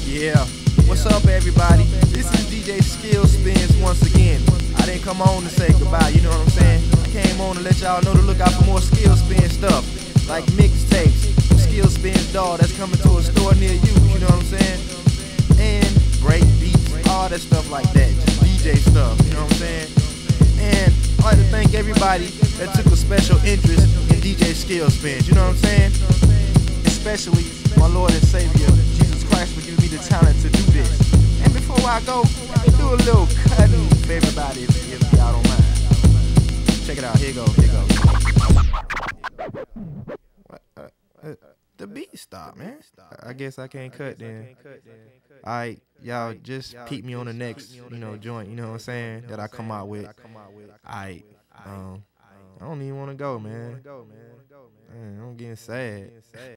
Yeah, what's up everybody? This is DJ Skill Spins once again. I didn't come on to say goodbye, you know what I'm saying? I came on to let y'all know to look out for more Skill Spin stuff, like mixtapes, Skill Spins doll that's coming to a store near you know what I'm saying? And break beats, all that stuff like that, just DJ stuff, you know what I'm saying? And I'd like to thank everybody that took a special interest in DJ Skill Spins, you know what I'm saying? Especially my Lord and Savior, Jesus Christ, for giving me the talent to do this. And before I go, let me do a little cutting for everybody if y'all don't mind. Check it out, here goes. The beat stopped, man. I guess I can't cut then. Alright, y'all just peep me on the next, joint, you know what I'm saying, that I come out with. Alright, I don't even want to go, man. I'm getting sad.